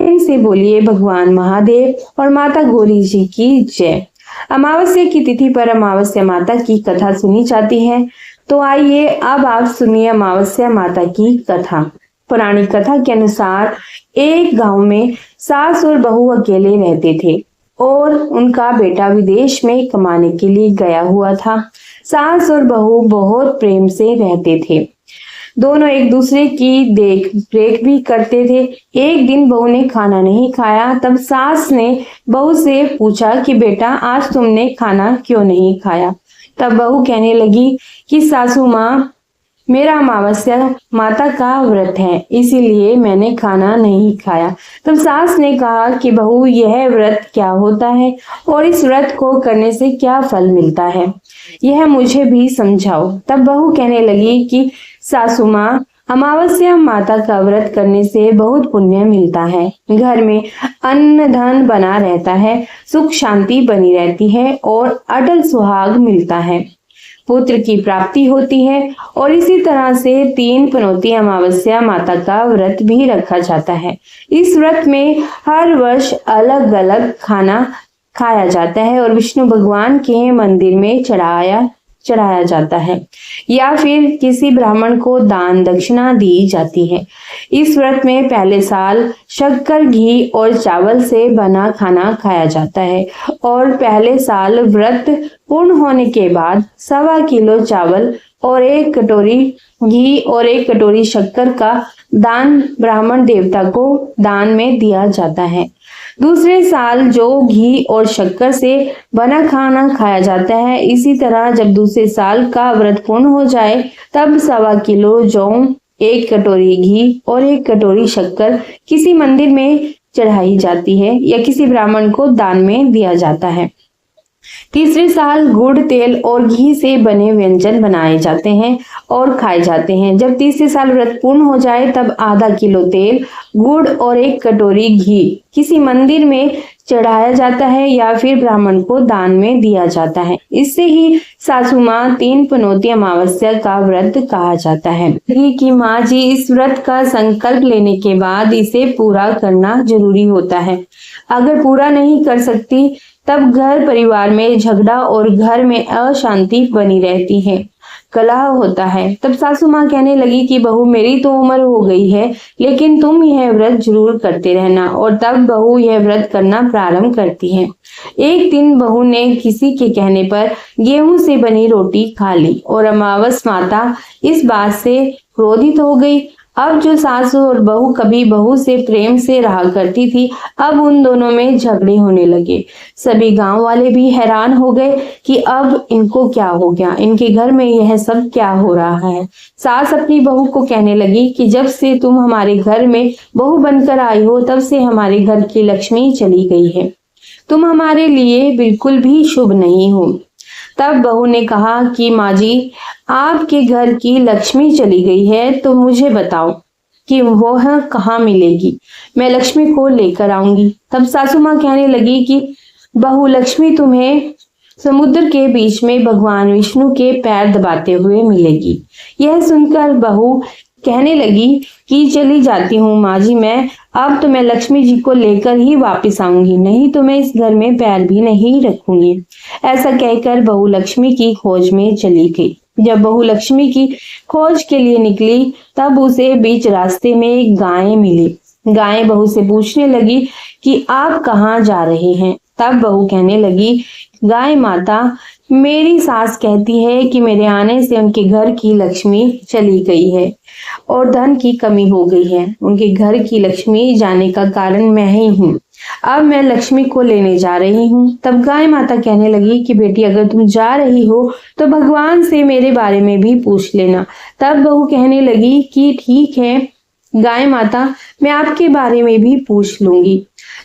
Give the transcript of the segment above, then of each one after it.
प्रेम से बोलिए भगवान महादेव और माता गौरी जी की जय। अमावस्या की तिथि पर अमावस्या माता की कथा सुनी जाती है, तो आइए अब आप सुनिए अमावस्या माता की कथा। पुरानी कथा के अनुसार एक गांव में सास और बहू अकेले रहते थे और उनका बेटा विदेश में कमाने के लिए गया हुआ था। सास और बहू बहुत प्रेम से रहते थे, दोनों एक दूसरे की देख रेख भी करते थे। एक दिन बहू ने खाना नहीं खाया, तब सास ने बहू से पूछा कि बेटा आज तुमने खाना क्यों नहीं खाया। तब बहू कहने लगी कि सासू माँ, मेरा अमावस्या माता का व्रत है, इसीलिए मैंने खाना नहीं खाया। तब सास ने कहा कि बहू, यह व्रत क्या होता है और इस व्रत को करने से क्या फल मिलता है, यह मुझे भी समझाओ। तब बहू कहने लगी कि सासू माँ, अमावस्या माता का व्रत करने से बहुत पुण्य मिलता है, घर में अन्न धन बना रहता है, सुख शांति बनी रहती है और अटल सुहाग मिलता है, पुत्र की प्राप्ति होती है। और इसी तरह से 3 पनौती अमावस्या माता का व्रत भी रखा जाता है। इस व्रत में हर वर्ष अलग अलग खाना खाया जाता है और विष्णु भगवान के मंदिर में चढ़ाया जाता है या फिर किसी ब्राह्मण को दान दक्षिणा दी जाती है। इस व्रत में पहले साल शक्कर, घी और चावल से बना खाना खाया जाता है और पहले साल व्रत पूर्ण होने के बाद 1.25 किलो चावल और 1 कटोरी घी और 1 कटोरी शक्कर का दान ब्राह्मण देवता को दान में दिया जाता है। दूसरे साल जो घी और शक्कर से बना खाना खाया जाता है। इसी तरह जब दूसरे साल का व्रत पूर्ण हो जाए तब 1.25 किलो जौ, 1 कटोरी घी और 1 कटोरी शक्कर किसी मंदिर में चढ़ाई जाती है या किसी ब्राह्मण को दान में दिया जाता है। तीसरे साल गुड़, तेल और घी से बने व्यंजन बनाए जाते हैं और खाए जाते हैं। जब तीसरे साल व्रत पूर्ण हो जाए तब 0.5 किलो तेल, गुड़ और 1 कटोरी घी किसी मंदिर में चढ़ाया जाता है या फिर ब्राह्मण को दान में दिया जाता है। इससे ही सासू माँ 3 पनौती अमावस्या का व्रत कहा जाता है कि माँ जी, इस व्रत का संकल्प लेने के बाद इसे पूरा करना जरूरी होता है। अगर पूरा नहीं कर सकती तब घर परिवार में झगड़ा और घर में अशांति बनी रहती है, कलह होता है। तब सासू माँ कहने लगी कि बहू, मेरी तो उम्र हो गई है, लेकिन तुम यह व्रत जरूर करते रहना। और तब बहू यह व्रत करना प्रारंभ करती है। एक दिन बहू ने किसी के कहने पर गेहूं से बनी रोटी खा ली और अमावस माता इस बात से क्रोधित हो गई। अब जो सासू और बहू कभी बहू से प्रेम से रहा करती थी, अब उन दोनों में झगड़े होने लगे। सभी गांव वाले भी हैरान हो गए कि अब इनको क्या हो गया, इनके घर में यह सब क्या हो रहा है। सास अपनी बहू को कहने लगी कि जब से तुम हमारे घर में बहू बनकर आई हो तब से हमारे घर की लक्ष्मी चली गई है, तुम हमारे लिए बिल्कुल भी शुभ नहीं हो। तब बहू ने कहा कि माँ जी, आपके घर की लक्ष्मी चली गई है तो मुझे बताओ कि वह कहाँ मिलेगी, मैं लक्ष्मी को लेकर आऊंगी। तब सासू माँ कहने लगी कि बहू, लक्ष्मी तुम्हें समुद्र के बीच में भगवान विष्णु के पैर दबाते हुए मिलेगी। यह सुनकर बहू कहने लगी कि चली जाती हूँ माँ जी, अब तो मैं लक्ष्मी जी को लेकर ही वापस आऊंगी, नहीं तो मैं इस घर में पैर भी नहीं रखूंगी। ऐसा कहकर बहू लक्ष्मी की खोज में चली गई। जब बहू लक्ष्मी की खोज के लिए निकली तब उसे बीच रास्ते में एक गाय मिली। गाय बहू से पूछने लगी कि आप कहाँ जा रहे हैं। तब बहू कहने लगी, गाय माता, मेरी सास कहती है कि मेरे आने से उनके घर की लक्ष्मी चली गई है और धन की कमी हो गई है। उनके घर की लक्ष्मी जाने का कारण मैं ही हूँ। अब मैं लक्ष्मी को लेने जा रही हूँ। तब गाय माता कहने लगी कि बेटी, अगर तुम जा रही हो तो भगवान से मेरे बारे में भी पूछ लेना। तब बहू कहने लगी कि ठीक है गाय माता, मैं आपके बारे में भी पूछ लूंगी।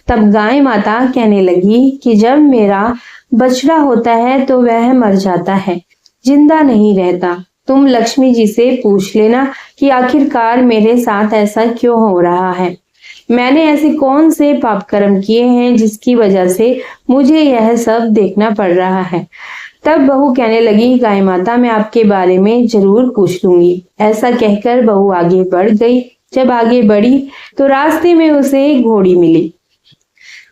तब गाय माता कहने लगी कि जब मेरा बछड़ा होता है तो वह मर जाता है, जिंदा नहीं रहता। तुम लक्ष्मी जी से पूछ लेना कि आखिरकार मेरे साथ ऐसा क्यों हो रहा है, मैंने ऐसे कौन से पाप कर्म किए हैं जिसकी वजह से मुझे यह सब देखना पड़ रहा है। तब बहू कहने लगी, गाय माता, मैं आपके बारे में जरूर पूछ लूंगी। ऐसा कहकर बहू आगे बढ़ गई जब आगे बढ़ी तो रास्ते में उसे एक घोड़ी मिली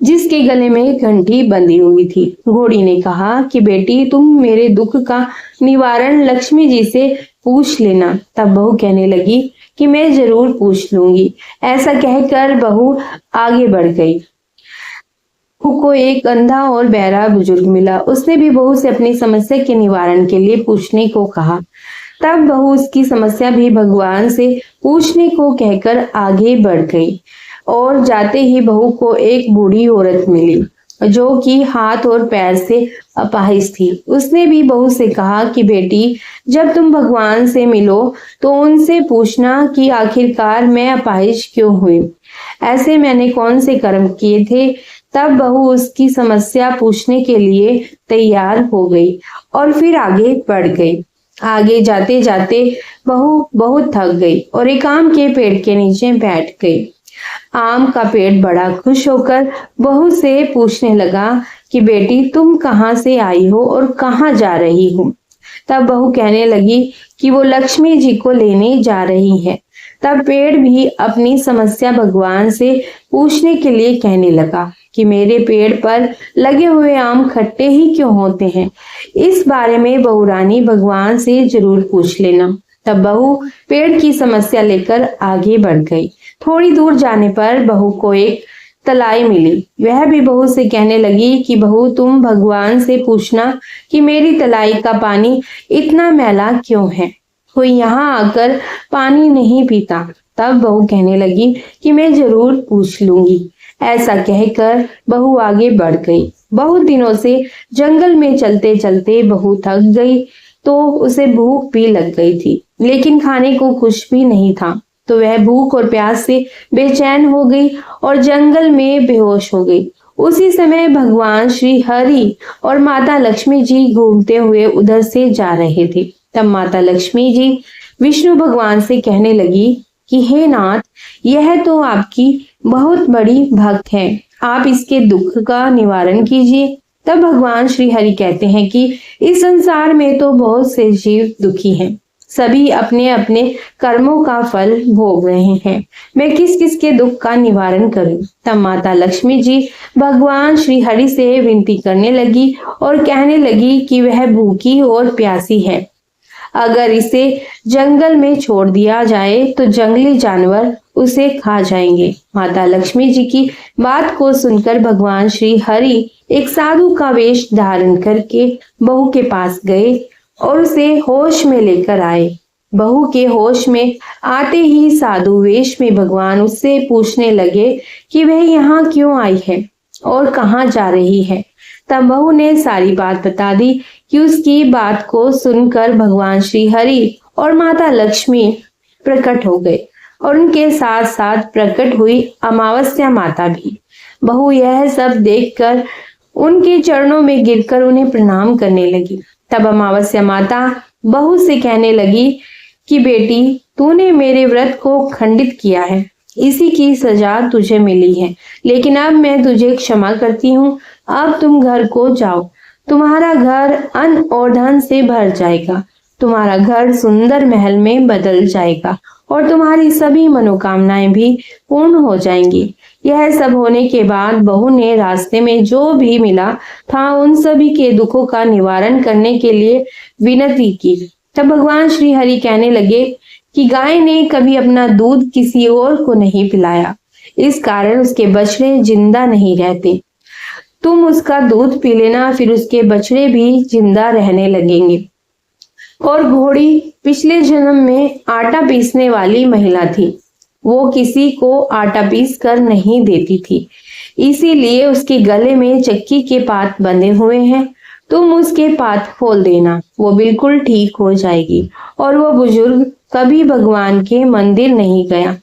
जिसके गले में घंटी बंधी हुई थी। घोड़ी ने कहा कि बेटी, तुम मेरे दुख का निवारण लक्ष्मी जी से पूछ लेना। तब बहू कहने लगी कि मैं जरूर पूछ लूंगी। ऐसा कहकर बहू आगे बढ़ गई। बहू को एक अंधा और बहरा बुजुर्ग मिला। उसने भी बहू से अपनी समस्या के निवारण के लिए पूछने को कहा। तब बहू उसकी समस्या भी भगवान से पूछने को कहकर आगे बढ़ गई और जाते ही बहू को एक बूढ़ी औरत मिली जो कि हाथ और पैर से अपाहिज थी। उसने भी बहू से कहा कि बेटी, जब तुम भगवान से मिलो तो उनसे पूछना कि आखिरकार मैं अपाहिज क्यों हुई, ऐसे मैंने कौन से कर्म किए थे। तब बहू उसकी समस्या पूछने के लिए तैयार हो गई और फिर आगे बढ़ गई। आगे जाते जाते बहू बहुत थक गई और एक आम के पेड़ के नीचे बैठ गई। आम का पेड़ बड़ा खुश होकर बहू से पूछने लगा कि बेटी, तुम कहाँ से आई हो और कहाँ जा रही हो। तब बहू कहने लगी कि वो लक्ष्मी जी को लेने जा रही है। तब पेड़ भी अपनी समस्या भगवान से पूछने के लिए कहने लगा कि मेरे पेड़ पर लगे हुए आम खट्टे ही क्यों होते हैं, इस बारे में बहू रानी भगवान से जरूर पूछ लेना। तब बहू पेड़ की समस्या लेकर आगे बढ़ गई। थोड़ी दूर जाने पर बहू को एक तलाई मिली। वह भी बहू से कहने लगी कि बहू, तुम भगवान से पूछना कि मेरी तलाई का पानी इतना मैला क्यों है, कोई यहाँ आकर पानी नहीं पीता। तब बहू कहने लगी कि मैं जरूर पूछ लूंगी। ऐसा कहकर बहू आगे बढ़ गई। बहुत दिनों से जंगल में चलते चलते बहू थक गई तो उसे भूख भी लग गई थी, लेकिन खाने को कुछ भी नहीं था। तो वह भूख और प्यास से बेचैन हो गई और जंगल में बेहोश हो गई। उसी समय भगवान श्री हरि और माता लक्ष्मी जी घूमते हुए उधर से जा रहे थे। तब माता लक्ष्मी जी विष्णु भगवान से कहने लगी कि हे नाथ, यह तो आपकी बहुत बड़ी भक्त है, आप इसके दुख का निवारण कीजिए। तब भगवान श्री हरि कहते हैं कि इस संसार में तो बहुत से जीव दुखी हैं, सभी अपने अपने कर्मों का फल भोग रहे हैं, मैं किस किस के दुख का निवारण करूं। तब माता लक्ष्मी जी भगवान श्री हरि से विनती करने लगी और कहने लगी कि वह भूखी और प्यासी है, अगर इसे जंगल में छोड़ दिया जाए तो जंगली जानवर उसे खा जाएंगे। माता लक्ष्मी जी की बात को सुनकर भगवान श्री हरि एक साधु का वेश धारण करके बहू के पास गए और उसे होश में लेकर आए। बहू के होश में आते ही साधु वेश में भगवान उससे पूछने लगे कि वह यहाँ क्यों आई है और कहाँ जा रही है। तब बहू ने सारी बात बता दी कि उसकी बात को सुनकर भगवान श्री हरि और माता लक्ष्मी प्रकट हो गए और उनके साथ साथ प्रकट हुई अमावस्या माता भी। बहू यह सब देखकर उनके चरणों में गिरकर उन्हें प्रणाम करने लगी। तब अमावस्या माता बहू से कहने लगी कि बेटी, तूने मेरे व्रत को खंडित किया है, इसी की सजा तुझे मिली है, लेकिन अब मैं तुझे क्षमा करती हूँ। अब तुम घर को जाओ, तुम्हारा घर अन्न और धन से भर जाएगा, तुम्हारा घर सुंदर महल में बदल जाएगा और तुम्हारी सभी मनोकामनाएं भी पूर्ण हो जाएंगी। यह सब होने के बाद बहू ने रास्ते में जो भी मिला था उन सभी के दुखों का निवारण करने के लिए विनती की। तब भगवान श्री हरि कहने लगे कि गाय ने कभी अपना दूध किसी और को नहीं पिलाया, इस कारण उसके बछड़े जिंदा नहीं रहते। तुम उसका दूध पी लेना, फिर उसके बछड़े भी जिंदा रहने लगेंगे। और घोड़ी पिछले जन्म में आटा पीसने वाली महिला थी, वो किसी को आटा पीस कर नहीं देती थी, इसीलिए उसके गले में चक्की के पात बंधे हुए हैं। तुम उसके पात खोल देना, वो बिल्कुल ठीक हो जाएगी। और वो बुजुर्ग कभी भगवान के मंदिर नहीं गया,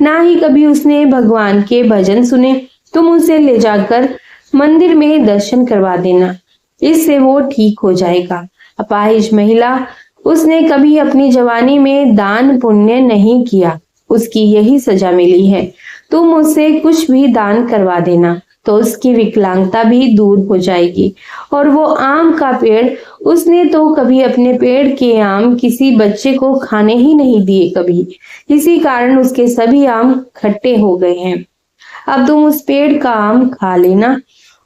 ना ही कभी उसने भगवान के भजन सुने। तुम उसे ले जाकर मंदिर में दर्शन करवा देना, इससे वो ठीक हो जाएगा। अपाहिज महिला, उसने कभी अपनी जवानी में दान पुण्य नहीं किया, उसकी यही सजा मिली है। तुम उससे कुछ भी दान करवा देना तो उसकी विकलांगता भी दूर हो जाएगी और वो आम का पेड़ उसने तो कभी अपने पेड़ के आम किसी बच्चे को खाने ही नहीं दिए कभी। इसी कारण उसके सभी आम खट्टे हो गए हैं। अब तुम उस पेड़ का आम खा लेना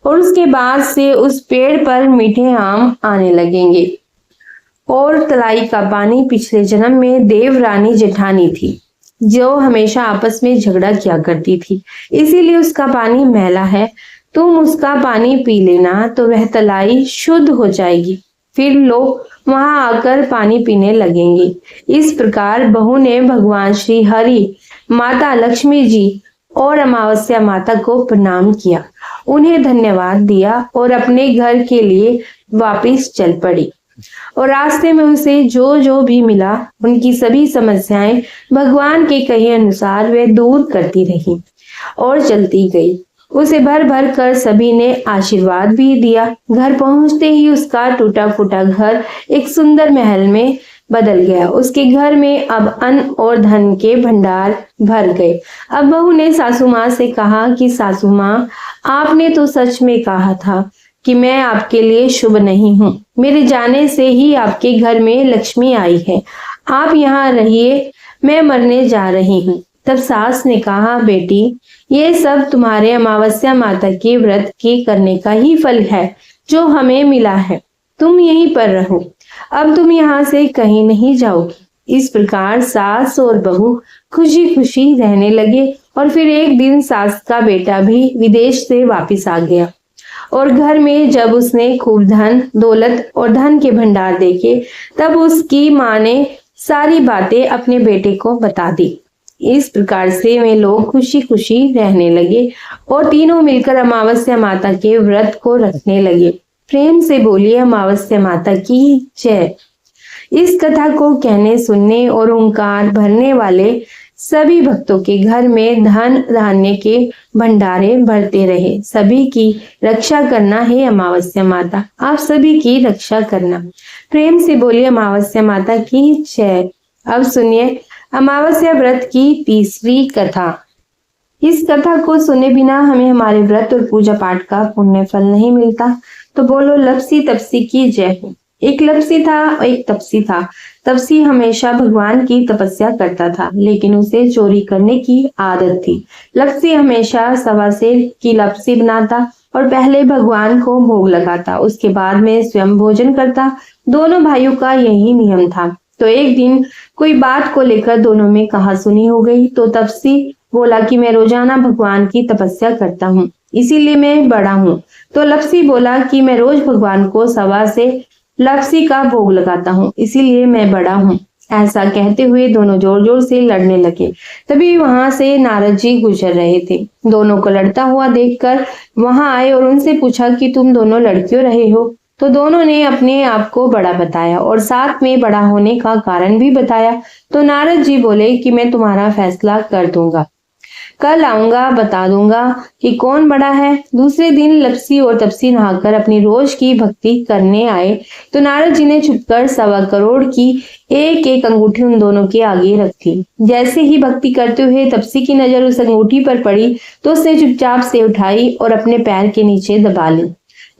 और उसके बाद से उस पेड़ पर मीठे आम आने लगेंगे। और तलाई का पानी पिछले जन्म में देवरानी जेठानी थी, जो हमेशा आपस में झगड़ा किया करती थी, इसीलिए उसका पानी मैला है। तुम उसका पानी पी लेना तो वह तलाई शुद्ध हो जाएगी, फिर लोग वहां आकर पानी पीने लगेंगे। इस प्रकार बहू ने भगवान श्री हरि, माता लक्ष्मी जी और अमावस्या माता को प्रणाम किया, उन्हें धन्यवाद दिया और अपने घर के लिए वापस चल पड़ी। और रास्ते में उसे जो जो भी मिला उनकी सभी समस्याएं भगवान के कहे अनुसार वे दूर करती रही और चलती गई। उसे भर भर कर सभी ने आशीर्वाद भी दिया। घर पहुंचते ही उसका टूटा फूटा घर एक सुंदर महल में बदल गया। उसके घर में अब अन्न और धन के भंडार भर गए। अब बहू ने सासू माँ से कहा कि सासू माँ, आपने तो सच में कहा था कि मैं आपके लिए शुभ नहीं हूँ। मेरे जाने से ही आपके घर में लक्ष्मी आई है। आप यहाँ रहिए, मैं मरने जा रही हूँ। तब सास ने कहा, बेटी, ये सब तुम्हारे अमावस्या माता के व्रत के करने का ही फल है जो हमें मिला है। तुम यहीं पर रहो, अब तुम यहाँ से कहीं नहीं जाओगी। इस प्रकार सास और बहू खुशी खुशी रहने लगे। और फिर एक दिन सास का बेटा भी विदेश से वापस आ गया और घर में जब उसने खूब धन दौलत और धन के भंडार देखे, तब उसकी माँ ने सारी बातें अपने बेटे को बता दी। इस प्रकार से वे लोग खुशी खुशी रहने लगे और तीनों मिलकर अमावस्या माता के व्रत को रखने लगे। प्रेम से बोलिए अमावस्या माता की जय। इस कथा को कहने, सुनने और ओंकार भरने वाले सभी भक्तों के घर में धन धान्य के भंडारे भरते रहे। सभी की रक्षा करना है अमावस्या माता, आप सभी की रक्षा करना। प्रेम से बोलिए अमावस्या माता की जय। अब सुनिए अमावस्या व्रत की तीसरी कथा। इस कथा को सुने बिना हमें हमारे व्रत और पूजा पाठ का पुण्य फल नहीं मिलता। तो बोलो लपसी तपसी की जय हो। एक लपसी था और एक तपसी था। तपसी हमेशा भगवान की तपस्या करता था, लेकिन उसे चोरी करने की आदत थी। लपसी हमेशा सवा सेर की लपसी बनाता और पहले भगवान को भोग लगाता, उसके बाद में स्वयं भोजन करता। दोनों भाइयों का यही नियम था। तो एक दिन कोई बात को लेकर दोनों में कहासुनी हो गई। तो तपसी बोला कि मैं रोजाना भगवान की तपस्या करता हूँ, इसीलिए मैं बड़ा हूँ। तो लपसी बोला कि मैं रोज भगवान को सवा से लपसी का भोग लगाता हूँ, इसीलिए मैं बड़ा हूँ। ऐसा कहते हुए दोनों जोर जोर से लड़ने लगे। तभी वहां से नारद जी गुजर रहे थे। दोनों को लड़ता हुआ देखकर वहां आए और उनसे पूछा कि तुम दोनों लड़ क्यों रहे हो। तो दोनों ने अपने आप को बड़ा बताया और साथ में बड़ा होने का कारण भी बताया। तो नारद जी बोले कि मैं तुम्हारा फैसला कर दूंगा, कल आऊंगा, बता दूंगा कि कौन बड़ा है। दूसरे दिन लपसी और तपसी नहाकर अपनी रोज की भक्ति करने आए। तो नारद जी ने छुपकर 1.25 करोड़ की एक एक अंगूठी उन दोनों के आगे रखी। जैसे ही भक्ति करते हुए तपसी की नजर उस अंगूठी पर पड़ी तो उसने चुपचाप से उठाई और अपने पैर के नीचे दबा ली।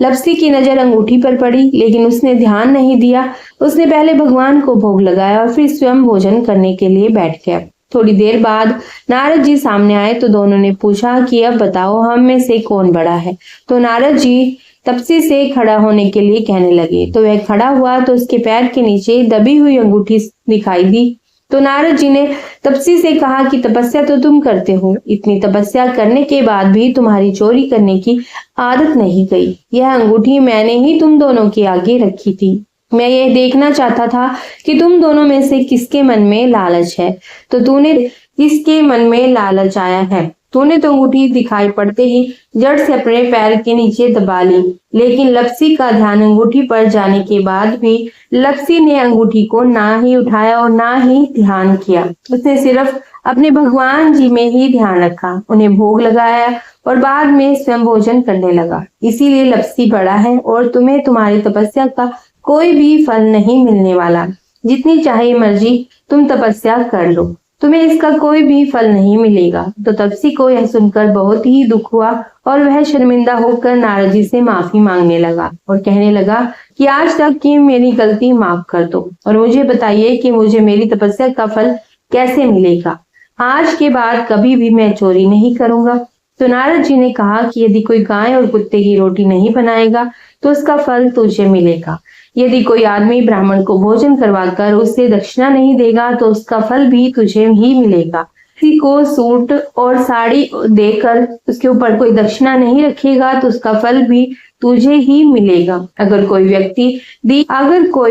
लपसी की नजर अंगूठी पर पड़ी, लेकिन उसने ध्यान नहीं दिया। उसने पहले भगवान को भोग लगाया और फिर स्वयं भोजन करने के लिए बैठ गया। थोड़ी देर बाद नारद जी सामने आए तो दोनों ने पूछा कि अब बताओ हम में से कौन बड़ा है। तो नारद जी तपसी से खड़ा होने के लिए कहने लगे। तो वह खड़ा हुआ तो उसके पैर के नीचे दबी हुई अंगूठी दिखाई दी। तो नारद जी ने तपसी से कहा कि तपस्या तो तुम करते हो, इतनी तपस्या करने के बाद भी तुम्हारी चोरी करने की आदत नहीं गई। यह अंगूठी मैंने ही तुम दोनों के आगे रखी थी। मैं यह देखना चाहता था कि तुम दोनों में से किसके मन में लालच है। तो तूने किसके मन में लालच आया है। तूने तो अंगूठी दिखाई पड़ते ही जड़ से अपने पैर के नीचे दबा ली। लेकिन लपसी का ध्यान अंगूठी पर जाने के बाद भी लपसी ने अंगूठी को ना ही उठाया और ना ही ध्यान किया। उसने सिर्फ अपने भगवान जी में ही ध्यान रखा, उन्हें भोग लगाया और बाद में स्वयं भोजन करने लगा। इसीलिए लपसी बड़ा है और तुम्हें तुम्हारी तपस्या का कोई भी फल नहीं मिलने वाला। जितनी चाहे मर्जी तुम तपस्या कर लो। तुम्हें इसका कोई भी फल नहीं मिलेगा। तो तपसी को यह सुनकर बहुत ही दुख हुआ और वह शर्मिंदा होकर नारद जी से माफी मांगने लगा और कहने लगा कि आज तक की मेरी गलती माफ कर दो और मुझे बताइए कि मुझे मेरी तपस्या का फल कैसे मिलेगा। आज के बाद कभी भी मैं चोरी नहीं करूंगा। तो नारद जी ने कहा कि यदि कोई गाय और कुत्ते की रोटी नहीं बनाएगा तो उसका फल तुझे मिलेगा। यदि कोई आदमी ब्राह्मण को भोजन करवाकर उससे दक्षिणा नहीं देगा तो उसका फल भी तुझे ही मिलेगा। किसी को सूट और साड़ी देकर उसके ऊपर कोई दक्षिणा नहीं रखेगा तो उसका फल भी तुझे ही मिलेगा। अगर कोई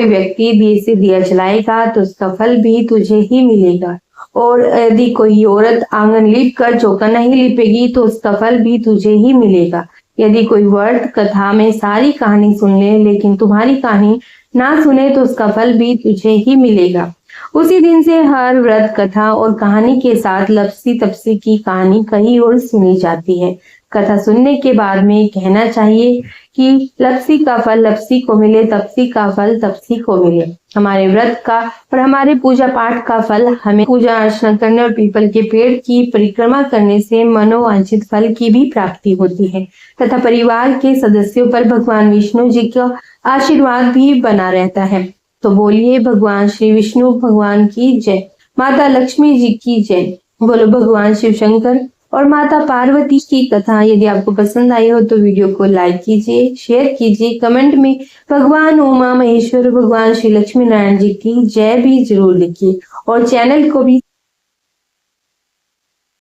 व्यक्ति दिए से दिया जलाएगा तो उसका फल भी तुझे ही मिलेगा। और यदि कोई औरत आंगन लीप कर चौका नहीं लिपेगी तो उसका फल भी तुझे ही मिलेगा। यदि कोई व्रत कथा में सारी कहानी सुन ले लेकिन तुम्हारी कहानी ना सुने तो उसका फल भी तुझे ही मिलेगा। उसी दिन से हर व्रत कथा और कहानी के साथ लपसी तपसी की कहानी कहीं और सुनी जाती है। कथा सुनने के बाद में कहना चाहिए कि लपसी का फल लपसी को मिले, तपसी का फल तपसी को मिले। हमारे व्रत का और हमारे पूजा पाठ का फल हमें पूजा अर्चना करने और पीपल के पेड़ की परिक्रमा करने से मनोवांछित फल की भी प्राप्ति होती है तथा परिवार के सदस्यों पर भगवान विष्णु जी का आशीर्वाद भी बना रहता है। तो बोलिए भगवान श्री विष्णु भगवान की जय, माता लक्ष्मी जी की जय। बोलो भगवान शिव शंकर और माता पार्वती की कथा यदि आपको पसंद आई हो तो वीडियो को लाइक कीजिए, शेयर कीजिए, कमेंट में भगवान उमा महेश्वर भगवान श्री लक्ष्मी नारायण जी की जय भी जरूर लिखिए और चैनल को भी